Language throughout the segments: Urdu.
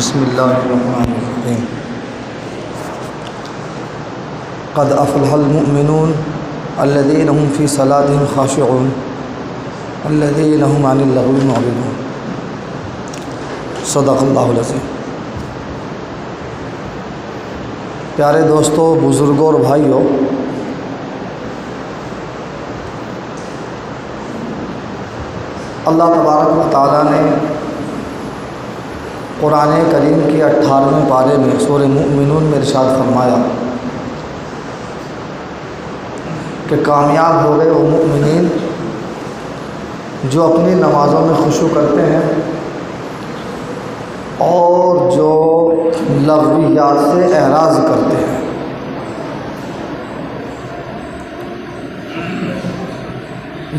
بسم اللہ الرحمن الرحیم قد افلح المؤمنون الذین هم فی صلاتهم خاشعون الذین هم عن اللغو معرضون صدق اللہ العظیم۔ پیارے دوستو، بزرگوں اور بھائیوں، اللہ تبارک و تعالیٰ نے قرآن کریم کے 18ویں پارے میں سورہ مؤمنون میں ارشاد فرمایا کہ کامیاب ہو گئے وہ مؤمنین جو اپنی نمازوں میں خشوع کرتے ہیں اور جو لغویات سے اعراض کرتے ہیں۔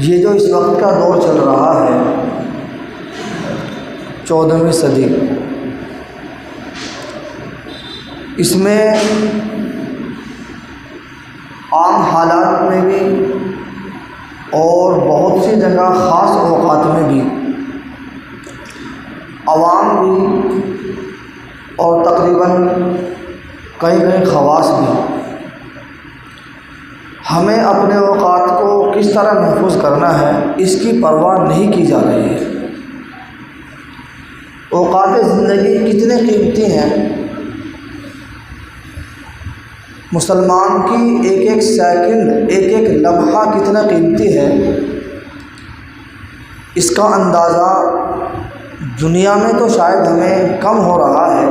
یہ جو اس وقت کا دور چل رہا ہے، 14ویں صدی، اس میں عام حالات میں بھی اور بہت سی جگہ خاص اوقات میں بھی عوام بھی اور تقریباً کئی خواص بھی ہمیں اپنے اوقات کو کس طرح محفوظ کرنا ہے اس کی پرواہ نہیں کی جا رہی ہے۔ اوقات زندگی کتنے قیمتی ہیں، مسلمان کی ایک ایک سیکنڈ، ایک ایک لمحہ کتنا قیمتی ہے، اس کا اندازہ دنیا میں تو شاید ہمیں کم ہو رہا ہے،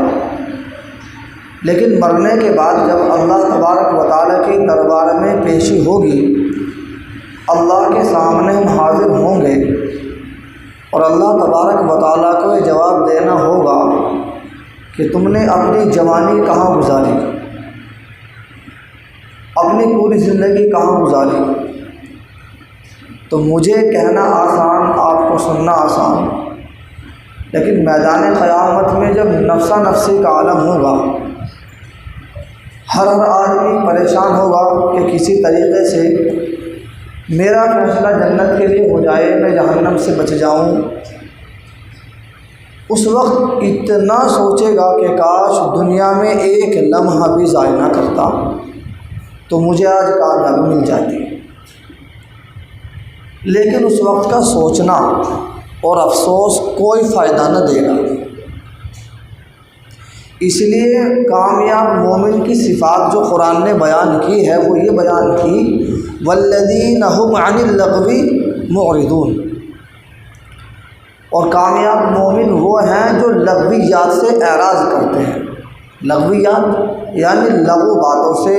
لیکن مرنے کے بعد جب اللہ تبارک و تعالیٰ کے دربار میں پیشی ہوگی، اللہ کے سامنے ہم حاضر ہوں گے اور اللہ تبارک و تعالیٰ کو یہ جواب دینا ہوگا کہ تم نے اپنی جوانی کہاں گزاری، اپنی پوری زندگی کہاں گزاری۔ تو مجھے کہنا آسان، آپ کو سننا آسان، لیکن میدان قیامت میں جب نفسا نفسی کا عالم ہوگا، ہر آدمی پریشان ہوگا کہ کسی طریقے سے میرا فیصلہ جنت کے لیے ہو جائے، میں جہنم سے بچ جاؤں۔ اس وقت اتنا سوچے گا کہ کاش دنیا میں ایک لمحہ بھی ضائع نہ کرتا تو مجھے آج کامیابی مل جاتی۔ لیکن اس وقت کا سوچنا اور افسوس کوئی فائدہ نہ دے گا۔ اس لیے کامیاب مومن کی صفات جو قرآن نے بیان کی ہے وہ یہ بیان کی والذین هم عن اللغو معرضون، اور کامیاب مومن وہ ہیں جو لغویات سے اعراض کرتے ہیں۔ لغویات یعنی لغو باتوں سے،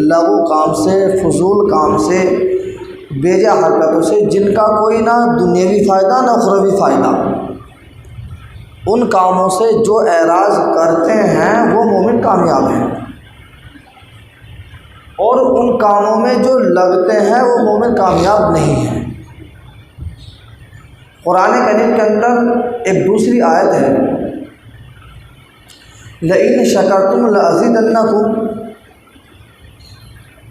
لغو کام سے، فضول کام سے، بیجا حرکتوں سے، جن کا کوئی نہ دنیاوی فائدہ نہ اخروی فائدہ، ان کاموں سے جو اعراض کرتے ہیں وہ مومن کامیاب ہیں، اور ان کاموں میں جو لگتے ہیں وہ مومن کامیاب نہیں ہیں۔ قرآن کریم کے اندر ایک دوسری آیت ہے لئن شکرتم لازیدنکم،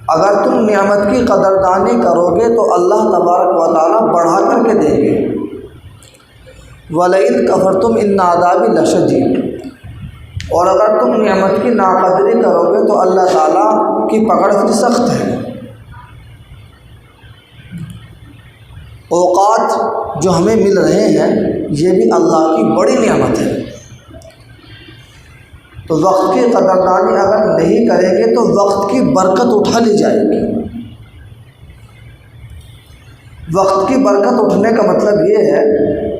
اگر تم نعمت کی قدردانی کرو گے تو اللہ تبارک و تعالیٰ بڑھا کر کے دیں گے، وَلَئِن كَفَرْتُمْ إِنَّ عَذَابِي لَشَدِيدٌ، اور اگر تم نعمت کی ناقدری کرو گے تو اللہ تعالیٰ کی پکڑ پھر سخت ہے۔ اوقات جو ہمیں مل رہے ہیں یہ بھی اللہ کی بڑی نعمت ہے، تو وقت کی قدردانی اگر نہیں کریں گے تو وقت کی برکت اٹھا لی جائے گی۔ وقت کی برکت اٹھنے کا مطلب یہ ہے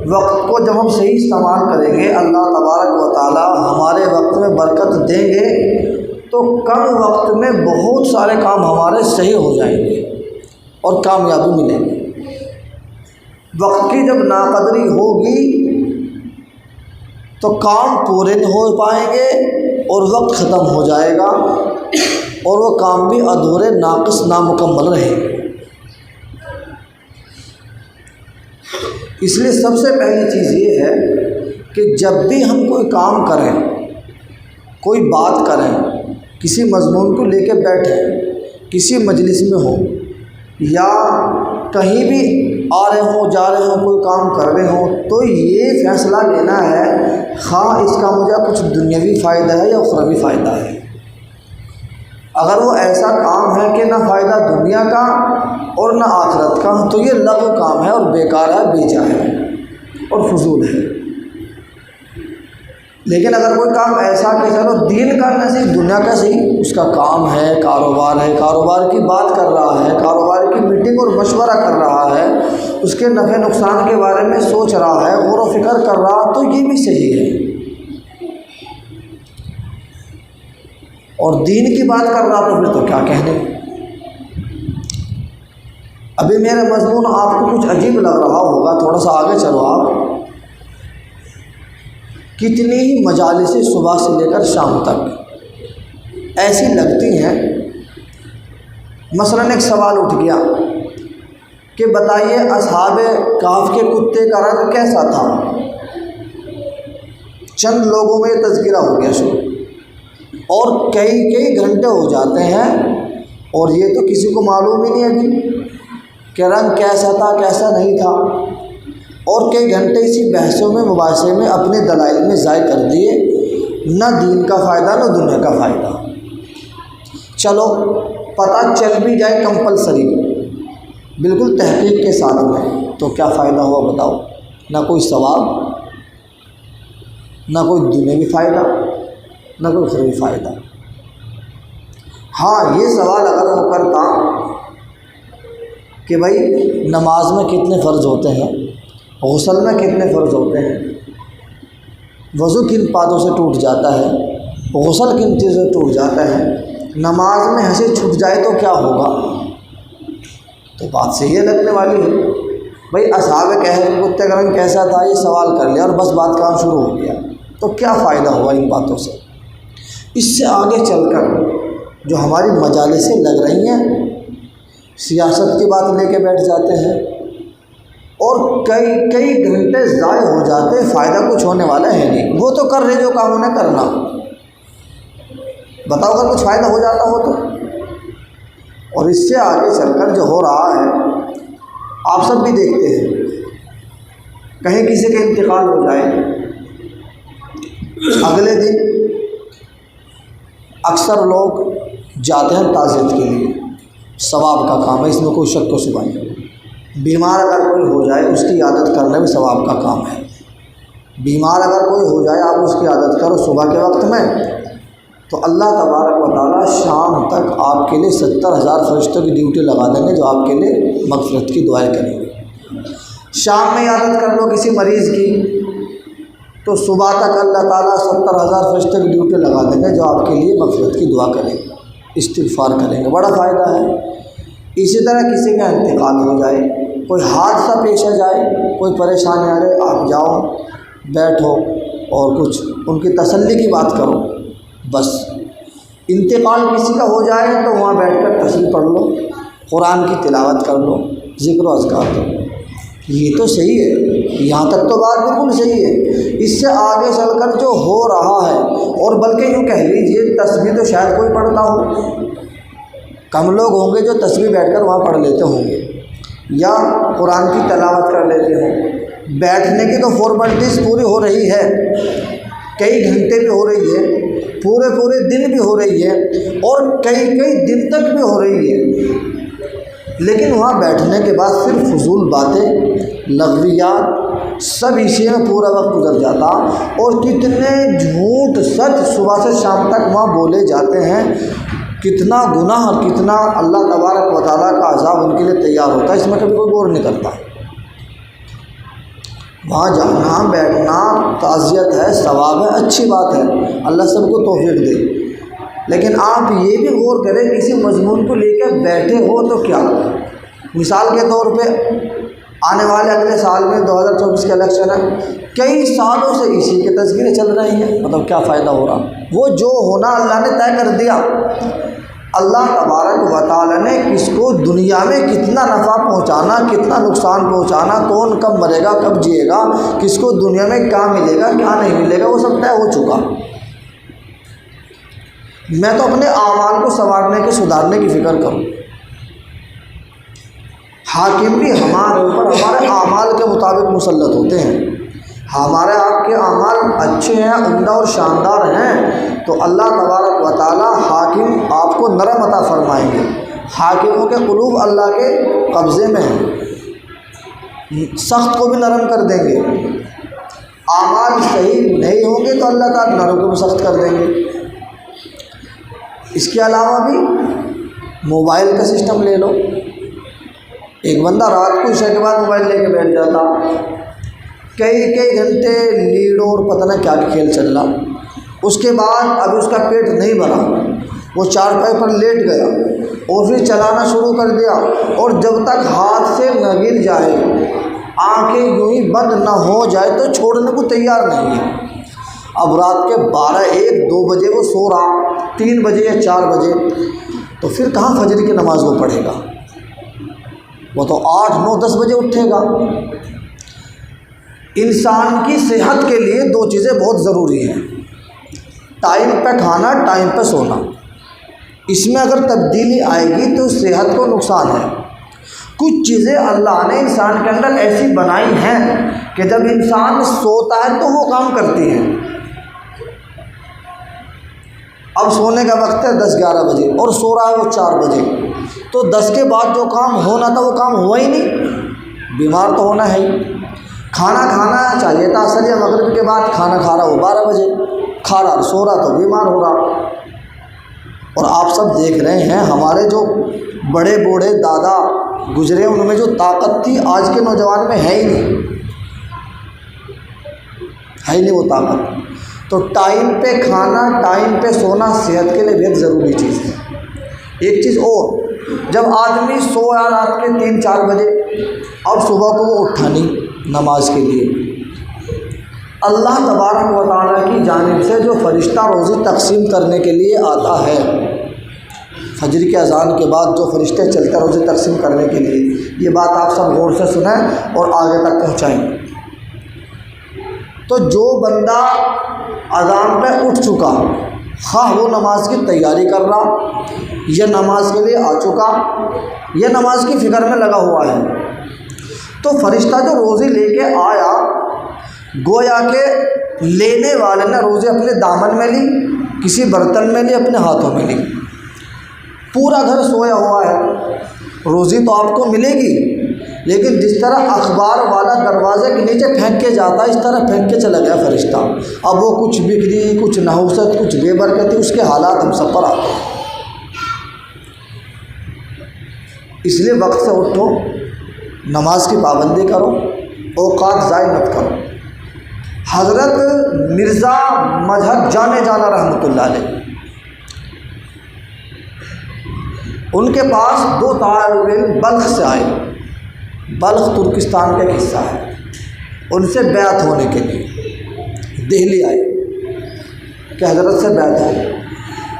وقت کو جب ہم صحیح استعمال کریں گے، اللہ تبارک و تعالیٰ ہمارے وقت میں برکت دیں گے تو کم وقت میں بہت سارے کام ہمارے صحیح ہو جائیں گے اور کامیابی ملے گی۔ وقت کی جب ناقدری ہوگی تو کام پورے نہیں ہو پائیں گے اور وقت ختم ہو جائے گا اور وہ کام بھی ادھورے، ناقص، نامکمل رہیں گے۔ اس لیے سب سے پہلی چیز یہ ہے کہ جب بھی ہم کوئی کام کریں، کوئی بات کریں، کسی مضمون کو لے کے بیٹھیں، کسی مجلس میں ہو یا کہیں بھی آ رہے ہوں جا رہے ہوں کوئی کام کر رہے ہوں تو یہ فیصلہ لینا ہے خواہ اس کا مجھے کچھ دنیاوی فائدہ ہے یا اخروی فائدہ ہے۔ اگر وہ ایسا کام ہے کہ نہ فائدہ دنیا کا اور نہ آخرت کا تو یہ لغو کام ہے اور بیکار ہے، بیجا ہے اور فضول ہے۔ لیکن اگر کوئی کام ایسا کہ چلو دین کا نہ صحیح دنیا کا صحیح، اس کا کام ہے، کاروبار کی بات کر رہا ہے، کاروبار کی میٹنگ اور مشورہ کر رہا ہے، اس کے نفع نقصان کے بارے میں سوچ رہا ہے، غور و فکر کر رہا، تو یہ بھی صحیح ہے۔ اور دین کی بات کر رہا تو پھر تو کیا کہنے۔ ابھی میرا مضمون آپ کو کچھ عجیب لگ رہا ہوگا، تھوڑا سا آگے چلو آپ۔ کتنی ہی مجالسیں صبح سے لے کر شام تک ایسی لگتی ہیں، مثلاً ایک سوال اٹھ گیا کہ بتائیے اصحاب کہف کے کتے کا رنگ کیسا تھا؟ چند لوگوں میں یہ تذکرہ ہو گیا شروع، اور کئی گھنٹے ہو جاتے ہیں اور یہ تو کسی کو معلوم ہی نہیں ابھی کہ رنگ کیسا تھا کیسا نہیں تھا، اور کئی گھنٹے اسی بحثوں میں مباحثے میں اپنے دلائل میں ضائع کر دیے، نہ دین کا فائدہ نہ دنیا کا فائدہ۔ چلو پتہ چل بھی جائے کمپلسری بالکل تحقیق کے ساتھ میں تو کیا فائدہ ہوا بتاؤ؟ نہ کوئی ثواب، نہ کوئی دنیاوی فائدہ، نہ کوئی اخروی فائدہ۔ ہاں یہ سوال اگر وہ کرتا کہ بھائی نماز میں کتنے فرض ہوتے ہیں، غسل میں کتنے فرض ہوتے ہیں، وضو کن باتوں سے ٹوٹ جاتا ہے، غسل کن چیزوں سے ٹوٹ جاتا ہے، نماز میں ہنسی چھوٹ جائے تو کیا ہوگا، تو بات صحیح لگنے والی ہے۔ بھائی اصحاب کہف کے کتے کا رنگ کیسا تھا یہ سوال کر لیا اور بس بات کام شروع ہو گیا، تو کیا فائدہ ہوا ان باتوں سے؟ اس سے آگے چل کر جو ہماری مجالسیں لگ رہی ہیں، سیاست کی بات لے کے بیٹھ جاتے ہیں اور کئی گھنٹے ضائع ہو جاتے، فائدہ کچھ ہونے والا ہے نہیں۔ وہ تو کر رہے جو کام انہیں کرنا، بتاؤ اگر کچھ فائدہ ہو جاتا ہو تو۔ اور اس سے آگے چل کر جو ہو رہا ہے آپ سب بھی دیکھتے ہیں، کہیں کسی کا انتقال ہو جائے، اگلے دن اکثر لوگ جاتے ہیں تعزیت کے لیے، ثواب کا کام ہے، اس میں کوئی شک و شبہ نہیں۔ بیمار اگر کوئی ہو جائے اس کی عادت کرنا بھی ثواب کا کام ہے۔ بیمار اگر کوئی ہو جائے آپ اس کی عادت کرو صبح کے وقت میں، تو اللہ تبارک و تعالیٰ شام تک آپ کے لیے 70,000 فرشتوں کی ڈیوٹی لگا دیں گے جو آپ کے لیے مغفرت کی دعائیں کریں گے۔ شام میں عادت کر لو کسی مریض کی تو صبح تک اللہ تعالیٰ 70,000 فرشتوں کی ڈیوٹی لگا دیں گے جو آپ کے لیے مغفرت کی دعا کریں گے، استغفار کریں گے، بڑا فائدہ ہے۔ اسی طرح کسی کا انتقال ہو جائے، کوئی حادثہ پیش آ جائے، کوئی پریشانی آ رہے، آپ جاؤ بیٹھو اور کچھ ان کی تسلی کی بات کرو، بس۔ انتقال کسی کا ہو جائے تو وہاں بیٹھ کر تسبیح پڑھ لو، قرآن کی تلاوت کر لو، ذکر و اذکار کرو، یہ تو صحیح ہے، یہاں تک تو بات بالکل صحیح ہے۔ اس سے آگے چل کر جو ہو رہا ہے، اور بلکہ یوں کہہ لیجیے تسبیح تو شاید کوئی پڑھتا ہو، کم لوگ ہوں گے جو تسبیح بیٹھ کر وہاں پڑھ لیتے ہوں گے یا قرآن کی تلاوت کر لیتے ہوں۔ بیٹھنے کی تو فارمیلٹیز پوری ہو رہی ہے، کئی گھنٹے بھی ہو رہی ہے، پورے دن بھی ہو رہی ہے، اور کئی دن تک بھی ہو رہی ہے، لیکن وہاں بیٹھنے کے بعد صرف فضول باتیں، لغویات، سب اسی میں پورا وقت گزر جاتا، اور کتنے جھوٹ سچ صبح سے شام تک وہاں بولے جاتے ہیں، کتنا گناہ اور کتنا اللہ تبارک و تعالیٰ کا عذاب ان کے لیے تیار ہوتا ہے، اس میں کبھی کوئی غور نہیں کرتا۔ وہاں جانا بیٹھنا تعزیت ہے، ثواب ہے، اچھی بات ہے، اللہ سب کو توفیق دے، لیکن آپ یہ بھی غور کریں کسی مضمون کو لے کے بیٹھے ہو تو کیا۔ مثال کے طور پہ آنے والے اگلے سال میں 2024 کے الیکشن ہے، کئی سالوں سے اسی کے تذکرے چل رہے ہیں، مطلب کیا فائدہ ہو رہا؟ وہ جو ہونا اللہ نے طے کر دیا۔ اللہ تبارک و تعالیٰ نے کس کو دنیا میں کتنا نفع پہنچانا، کتنا نقصان پہنچانا، کون کب مرے گا کب جیے گا، کس کو دنیا میں کیا ملے گا کیا نہیں ملے گا، وہ سب طے ہو چکا۔ میں تو اپنے اعمال کو سنوارنے کے سدھارنے کی فکر کروں۔ حاکم بھی ہمارے اوپر ہمارے اعمال کے مطابق مسلط ہوتے ہیں. ہمارے آپ کے اعمال اچھے ہیں، عمدہ اور شاندار ہیں، تو اللہ تبارک و تعالی حاکم آپ کو نرم عطا فرمائیں گے. حاکموں کے قلوب اللہ کے قبضے میں ہیں، سخت کو بھی نرم کر دیں گے. اعمال صحیح نہیں ہوں گے تو اللہ تعالیٰ نرم کو بھی سخت کر دیں گے. اس کے علاوہ بھی موبائل کا سسٹم لے لو. ایک بندہ رات کو عشاء کے بعد موبائل لے کے بیٹھ جاتا، کئی گھنٹے لیڈو اور پتہ نہ کیا کھیل چل رہا، اس کے بعد ابھی اس کا پیٹ نہیں بھرا، وہ چارپائی پر لیٹ گیا اور پھر چلانا شروع کر دیا، اور جب تک ہاتھ سے نہ گر جائے، آنکھیں یوں ہی بند نہ ہو جائے تو چھوڑنے کو تیار نہیں ہے. اب رات کے 12 1 2 بجے وہ سو رہا، 3 بجے یا 4 بجے، تو پھر کہاں فجر کی نماز وہ پڑھے گا؟ وہ تو 8 9 10 بجے اٹھے گا. انسان کی صحت کے لیے 2 چیزیں بہت ضروری ہیں: ٹائم پہ کھانا، ٹائم پہ سونا. اس میں اگر تبدیلی آئے گی تو صحت کو نقصان ہے. کچھ چیزیں اللہ نے انسان کے اندر ایسی بنائی ہیں کہ جب انسان سوتا ہے تو وہ کام کرتی ہیں. اب سونے کا وقت ہے 10 11 بجے اور سو رہا ہے وہ 4 بجے، تو 10 کے بعد جو کام ہونا تھا وہ کام ہوا ہی نہیں. بیمار تو ہونا ہے ہی. کھانا کھانا چاہیے تھا عصر یا مغرب کے بعد، کھانا کھا رہا وہ 12 بجے کھا رہا، سو رہا تو بیمار ہو رہا. اور آپ سب دیکھ رہے ہیں ہمارے جو بڑے بوڑھے دادا گزرے ان میں جو طاقت تھی آج کے نوجوان میں ہے ہی نہیں وہ طاقت. تو ٹائم پہ کھانا، ٹائم پہ سونا صحت کے لیے بہت ضروری چیز ہے. ایک چیز اور، جب آدمی سویا رات کے 3 4 بجے، اب صبح کو وہ اٹھا نہیں نماز کے لیے، اللہ تبارک و تعالیٰ کی جانب سے جو فرشتہ روزی تقسیم کرنے کے لیے آتا ہے، فجر کی اذان کے بعد جو فرشتے چلتے روزی تقسیم کرنے کے لیے، یہ بات آپ سب غور سے سنیں اور آگے تک پہنچائیں. تو جو بندہ اذان پہ اٹھ چکا، خواہ وہ نماز کی تیاری کر رہا یا نماز کے لیے آ چکا یا نماز کی فکر میں لگا ہوا ہے، تو فرشتہ جو روزی لے کے آیا، گویا کہ لینے والے نے روزی اپنے دامن میں لی، کسی برتن میں لی، اپنے ہاتھوں میں لی. پورا گھر سویا ہوا ہے، روزی تو آپ کو ملے گی، لیکن جس طرح اخبار والا دروازے کے نیچے پھینک کے جاتا ہے، اس طرح پھینک کے چلا گیا فرشتہ. اب وہ کچھ بگڑی، کچھ نحوست، کچھ بے برکتی، اس کے حالات ہم سب پر آتے ہیں. اس لیے وقت سے اٹھو، نماز کی پابندی کرو، اوقات ضائع مت کرو. حضرت مرزا مظہر جانے جانا رحمۃ اللہ علیہ، ان کے پاس 2 طالب علم بلخ سے آئے. بلخ ترکستان کا ایک حصہ ہے. ان سے بیعت ہونے کے لیے دہلی آئے کہ حضرت سے بیعت ہو.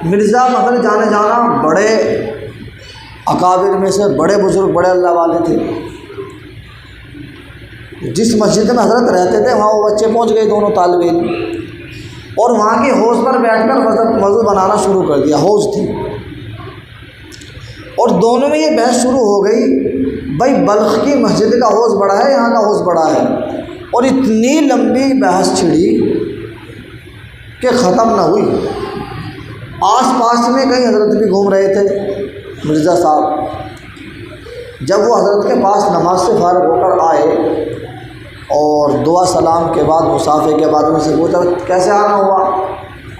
مرزا مظہر جانے جانا بڑے اکابر میں سے بڑے بزرگ، بڑے اللہ والے تھے. جس مسجد میں حضرت رہتے تھے وہاں وہ بچے پہنچ گئے، دونوں طالب علم، اور وہاں کے حوض پر بیٹھ کر وضو بنانا شروع کر دیا. حوض تھی اور دونوں میں یہ بحث شروع ہو گئی، بھائی بلخ کی مسجد کا حوض بڑا ہے، یہاں کا حوض بڑا ہے. اور اتنی لمبی بحث چھڑی کہ ختم نہ ہوئی. آس پاس میں کئی حضرت بھی گھوم رہے تھے. مرزا صاحب جب وہ حضرت کے پاس نماز سے فارغ ہو کر آئے اور دعا سلام کے بعد مصافحے کے بعد ان سے پوچھا کیسے آنا ہوا،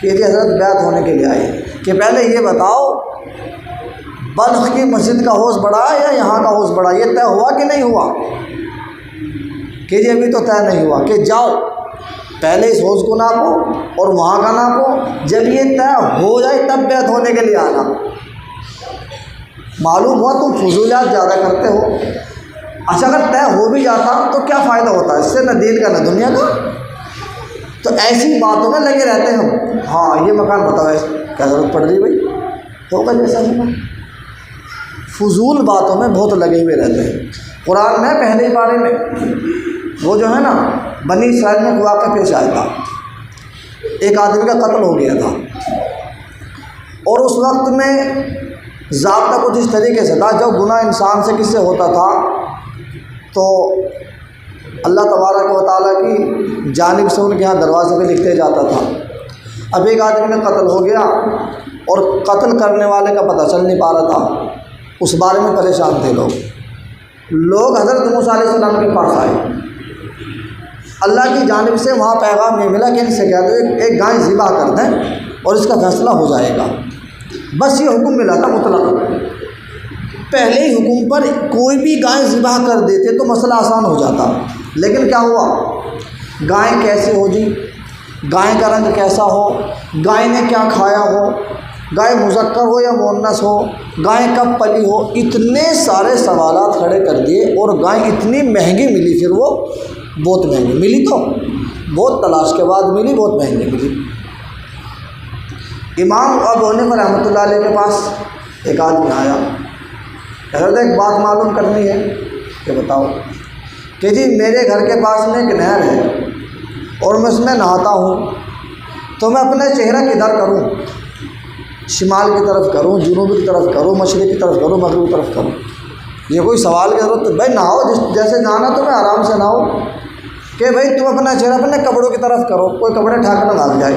کہ جی حضرت بیعت ہونے کے لیے آئے. کہ پہلے یہ بتاؤ بلخ کی مسجد کا حوض بڑا ہے یا یہاں کا حوض بڑا، یہ طے ہوا کہ نہیں ہوا؟ کہ جی ابھی تو طے نہیں ہوا. کہ جاؤ پہلے اس حوض کو ناپو اور وہاں کا ناپو، جب یہ طے ہو جائے تب بیعت ہونے کے لیے آنا. معلوم ہوا تم فضولیات زیادہ کرتے ہو. اچھا اگر طے ہو بھی جاتا تو کیا فائدہ ہوتا ہے اس سے، نہ دین کا نہ دنیا کا. تو ایسی باتوں میں لگے رہتے ہیں ہم. ہاں یہ مکان بتاؤ، کیا ضرورت پڑ رہی بھائی، ہوگا جیسا ہوگا. فضول باتوں میں بہت لگے ہوئے رہتے ہیں. قرآن میں پہلے پارے میں وہ جو ہے نا بنی اسرائیل میں ایک واقعہ پیش آیا تھا. ایک آدمی کا قتل ہو گیا تھا اور اس وقت میں ضابطہ کچھ اس طریقے سے تھا، جب گناہ انسان سے کس سے ہوتا تھا، تو اللہ تبارک و تعالیٰ کی جانب سے ان کے یہاں دروازے پہ لکھتے جاتا تھا۔ اب ایک آدمی میں قتل ہو گیا اور قتل کرنے والے کا پتہ چل نہیں پا رہا تھا، اس بارے میں پریشان تھے لوگ حضرت موسیٰ علیہ السلام کے پاس آئے، اللہ کی جانب سے وہاں پیغام نہیں ملا کہ ان سے کہہ دو ایک گائے ذبح کر دیں اور اس کا فیصلہ ہو جائے گا، بس یہ حکم ملا تھا مطلق۔ پہلے ہی حکم پر کوئی بھی گائے ذبح کر دیتے تو مسئلہ آسان ہو جاتا، لیکن کیا ہوا، گائے کیسے ہو جی، گائے کا رنگ کیسا ہو، گائے نے کیا کھایا ہو، گائے مذکر ہو یا مؤنث ہو، گائے کب پلی ہو، اتنے سارے سوالات کھڑے کر دیے، اور گائے اتنی مہنگی ملی، پھر وہ بہت مہنگی ملی، تو بہت تلاش کے بعد ملی، بہت مہنگی ملی۔ امام ابو حنیفہ رحمۃ اللہ علیہ کے پاس ایک آدمی آیا، حضرت ایک بات معلوم کرنی ہے کہ بتاؤ کہ جی میرے گھر کے پاس میں ایک نہر ہے اور میں اس میں نہاتا ہوں، تو میں اپنا چہرہ کدھر کروں، شمال کی طرف کروں، جنوب کی طرف کروں، مشرق کی طرف کروں، مغرب کی طرف کروں؟ یہ کوئی سوال کی ضرورت؟ بھائی نہاؤ، جیسے نہانا تو میں آرام سے نہاؤ، کہ بھائی تم اپنا چہرہ اپنے کپڑوں کی طرف کرو، کوئی کپڑے ٹھاک نہ ڈال جائے۔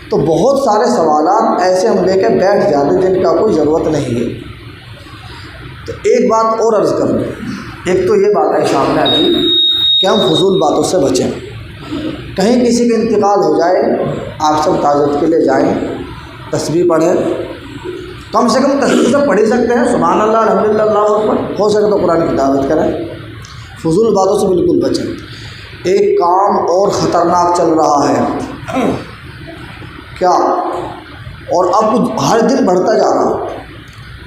تو بہت سارے سوالات ایسے ہم لے کے بیٹھ جاتے جن کا کوئی ضرورت نہیں ہے۔ تو ایک بات اور عرض کر دوں، ایک تو یہ بات ہے سامنے آئی کہ ہم فضول باتوں سے بچیں، کہیں کسی کا انتقال ہو جائے، آپ سب تعزیت کے لیے جائیں، تسبیح پڑھیں، کم سے کم تسبیح سے پڑھ ہی سکتے ہیں، سبحان اللہ الحمدللہ اللہ اکبر، ہو سکے تو قرآن کی تلاوت کریں، فضول باتوں سے بالکل بچیں۔ ایک کام اور خطرناک چل رہا ہے، کیا؟ اور اب ہر دن بڑھتا جا رہا،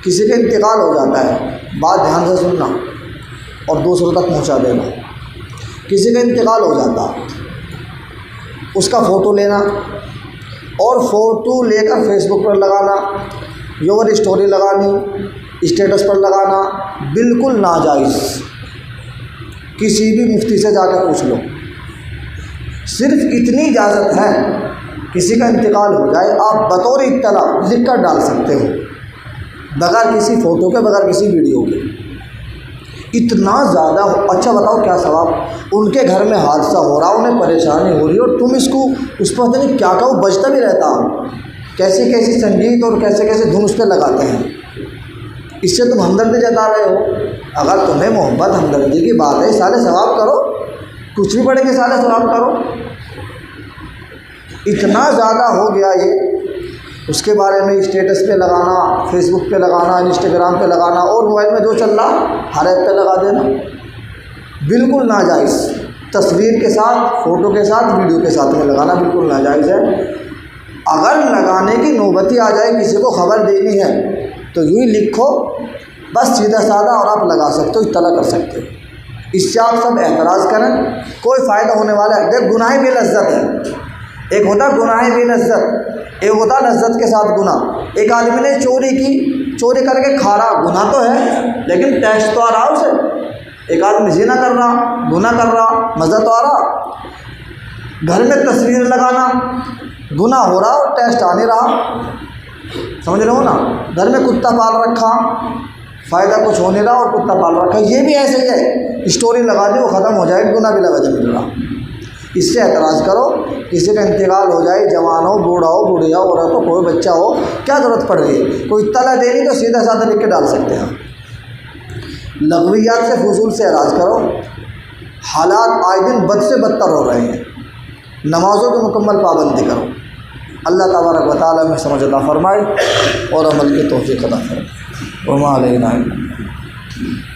کسی کا انتقال ہو جاتا ہے، بات دھیان سے سننا اور دوسروں تک پہنچا دینا۔ کسی کا انتقال ہو جاتا، اس کا فوٹو لینا اور فوٹو لے کر فیس بک پر لگانا، یور اسٹوری لگانی، اسٹیٹس پر لگانا، بالکل ناجائز۔ کسی بھی مفتی سے جا کے پوچھ لو، صرف اتنی اجازت ہے، کسی کا انتقال ہو جائے آپ بطور اطلاع لکھ کر ڈال سکتے ہو، بغیر کسی فوٹو کے، بغیر کسی ویڈیو کے۔ اتنا زیادہ اچھا بتاؤ کیا ثواب؟ ان کے گھر میں حادثہ ہو رہا، انہیں پریشانی ہو رہی ہے، اور تم اس کو اس پر پتہ نہیں کیا کہ وہ بجتا بھی رہتا، کیسی کیسی سنگیت اور کیسے کیسے دھن اس پہ لگاتے ہیں، اس سے تم ہمدردی جتا رہے ہو۔ اگر تمہیں محبت ہمدردی کی بات ہے، سارے ثواب کرو، کچھ بھی پڑھے گے سارے ثواب کرو۔ اتنا زیادہ ہو گیا یہ، اس کے بارے میں اسٹیٹس پہ لگانا، فیس بک پہ لگانا، انسٹاگرام پہ لگانا، اور موبائل میں جو چل رہا ہر ایپ پہ لگا دینا، بالکل ناجائز۔ تصویر کے ساتھ، فوٹو کے ساتھ، ویڈیو کے ساتھ میں لگانا بالکل ناجائز ہے۔ اگر لگانے کی نوبتی آ جائے، کسی کو خبر دینی ہے تو یوں ہی لکھو، بس سیدھا سادہ، اور آپ لگا سکتے ہو، اطلاع کر سکتے ہو۔ اس سے آپ سب اعتراض کریں، کوئی فائدہ ہونے والا ہے؟ دیکھ، گناہ بھی لذت ہے، ایک ہوتا گناہ بھی لذت، ایک ہوتا لذت کے ساتھ گناہ۔ ایک آدمی نے چوری کی، چوری کر کے کھا رہا، گناہ تو ہے لیکن ٹیسٹ تو آ رہا اسے۔ ایک آدمی زنا کر رہا، گناہ کر رہا، مزہ تو آ رہا۔ گھر میں تصویر لگانا، گناہ ہو رہا اور ٹیسٹ آ نہیں رہا، سمجھ رہے ہو نا؟ گھر میں کتا پال رکھا، فائدہ کچھ ہو نہیں رہا، اور کتا پال رکھا، یہ بھی ایسے ہی ہے، اسٹوری لگا دی وہ ختم ہو جائے، گناہ بھی لگا مل رہا۔ اس سے اعتراض کرو، کسی کا انتقال ہو جائے، جوان ہو، بوڑھا ہو، بوڑھیا ہو، عورت ہو، کوئی بچہ ہو، کیا ضرورت پڑ رہی ہے؟ کوئی اطلاع دینی تو سیدھا سادہ لکھ کے ڈال سکتے ہیں۔ لغویات سے، فضول سے اعراض کرو۔ حالات آئے دن بد سے بدتر ہو رہے ہیں، نمازوں کی مکمل پابندی کرو۔ اللہ تبارک و تعالیٰ میں سمجھ عطا فرمائے اور عمل کی توفیق عطا فرمائے۔ وما علینا الا البلاغ۔